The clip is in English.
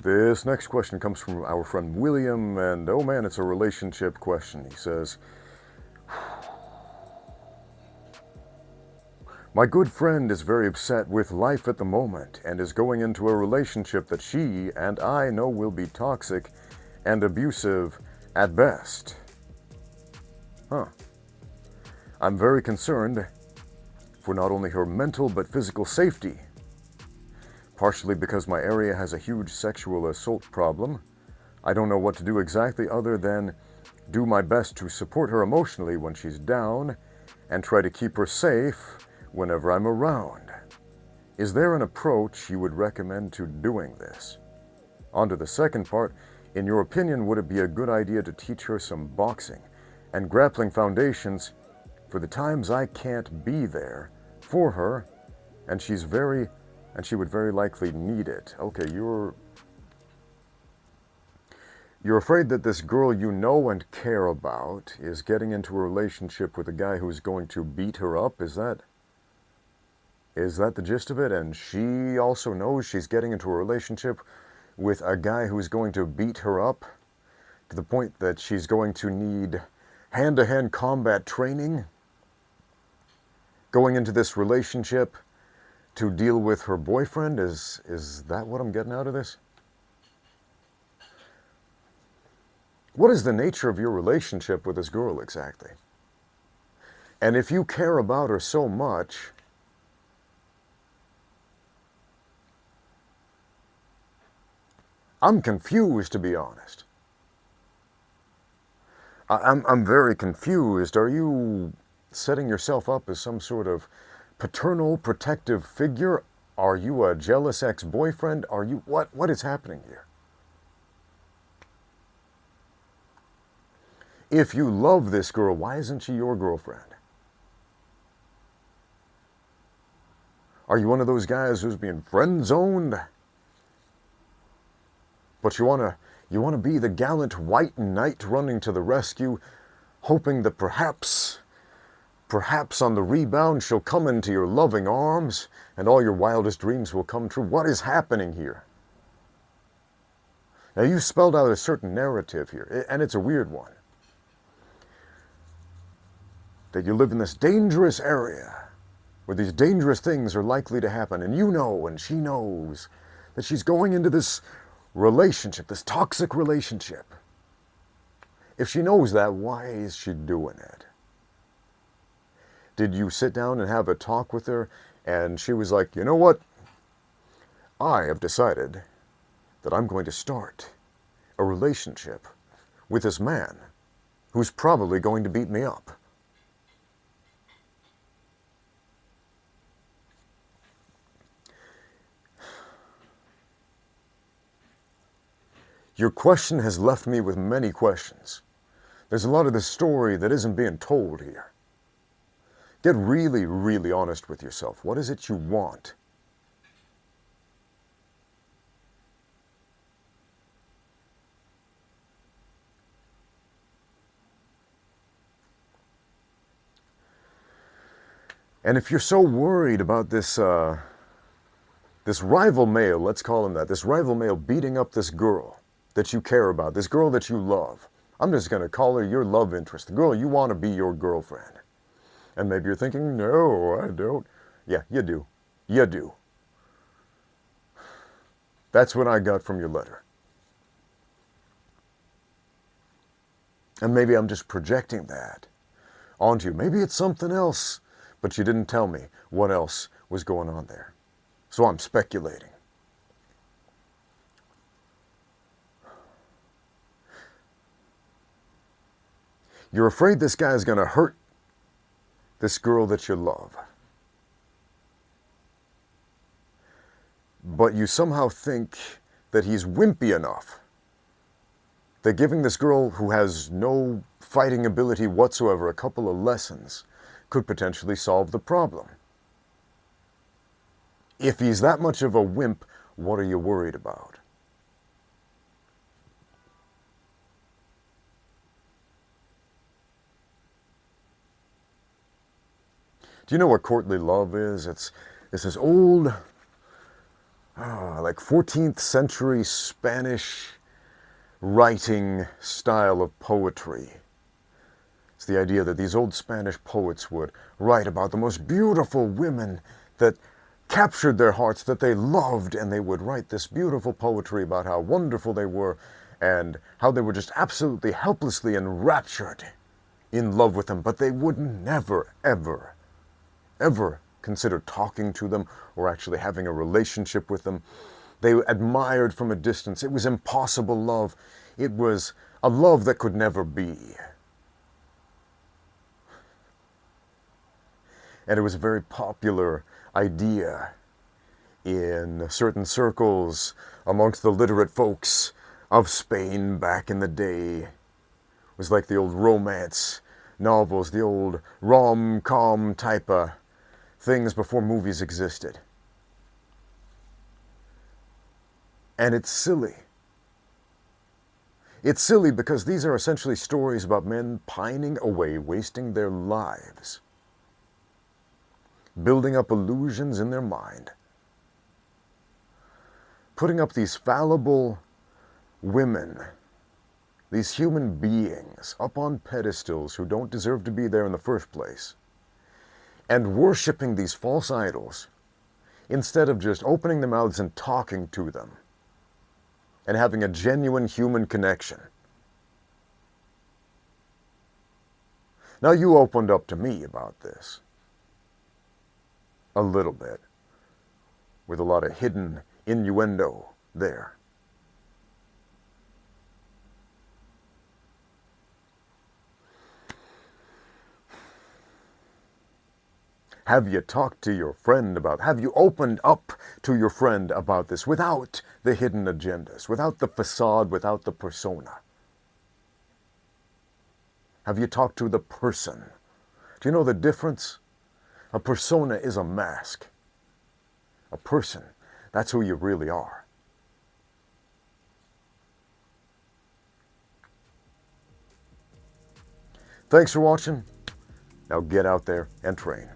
This next question comes from our friend William, and oh man, it's a relationship question. He says, my good friend is very upset with life at the moment and is going into a relationship that she and I know will be toxic and abusive at best. I'm very concerned for not only her mental but physical safety, partially because my area has a huge sexual assault problem. I don't know what to do exactly other than do my best to support her emotionally when she's down and try to keep her safe whenever I'm around. Is there an approach you would recommend to doing this? On to the second part. In your opinion, would it be a good idea to teach her some boxing and grappling foundations for the times I can't be there for her and she would very likely need it? Okay, you're afraid that this girl you know and care about is getting into a relationship with a guy who's going to beat her up. Is that the gist of it? And she also knows she's getting into a relationship with a guy who's going to beat her up to the point that she's going to need hand-to-hand combat training going into this relationship to deal with her boyfriend. Is that what I'm getting out of this? What is the nature of your relationship with this girl exactly? And if you care about her so much, I'm confused, to be honest. I'm very confused. Are you setting yourself up as some sort of paternal protective figure? Are you a jealous ex-boyfriend? Are you what is happening here? If you love this girl, why isn't she your girlfriend? Are you one of those guys who's being friend-zoned? But you want to be the gallant white knight running to the rescue, hoping that perhaps on the rebound she'll come into your loving arms and all your wildest dreams will come true. What is happening here? Now, you spelled out a certain narrative here, and it's a weird one. That you live in this dangerous area where these dangerous things are likely to happen, and you know and she knows that she's going into this relationship, this toxic relationship. If she knows that, why is she doing it? Did you sit down and have a talk with her and she was like, you know what? I have decided that I'm going to start a relationship with this man who's probably going to beat me up. Your question has left me with many questions. There's a lot of this story that isn't being told here. Get really, really honest with yourself. What is it you want? And if you're so worried about this rival male, let's call him that, this rival male beating up this girl that you care about, this girl that you love, I'm just going to call her your love interest, the girl you want to be your girlfriend. And maybe you're thinking, no, I don't. Yeah, you do. You do. That's what I got from your letter. And maybe I'm just projecting that onto you. Maybe it's something else, but you didn't tell me what else was going on there. So I'm speculating. You're afraid this guy is going to hurt this girl that you love. But you somehow think that he's wimpy enough that giving this girl who has no fighting ability whatsoever a couple of lessons could potentially solve the problem. If he's that much of a wimp, what are you worried about? Do you know what courtly love is? It's this old, like 14th century Spanish writing style of poetry. It's the idea that these old Spanish poets would write about the most beautiful women that captured their hearts, that they loved, and they would write this beautiful poetry about how wonderful they were and how they were just absolutely helplessly enraptured in love with them, but they would never, ever, ever consider talking to them or actually having a relationship with them. They admired from a distance. It was impossible love. It was a love that could never be. And it was a very popular idea in certain circles amongst the literate folks of Spain back in the day. It was like the old romance novels, the old rom-com type of things before movies existed. And it's silly. It's silly because these are essentially stories about men pining away, wasting their lives, building up illusions in their mind, putting up these fallible women, these human beings up on pedestals who don't deserve to be there in the first place, and worshiping these false idols instead of just opening their mouths and talking to them and having a genuine human connection. Now, you opened up to me about this a little bit, with a lot of hidden innuendo there. Have you talked to your friend about, have you opened up to your friend about this without the hidden agendas, without the facade, without the persona? Have you talked to the person? Do you know the difference? A persona is a mask. A person, that's who you really are. Thanks for watching. Now get out there and train.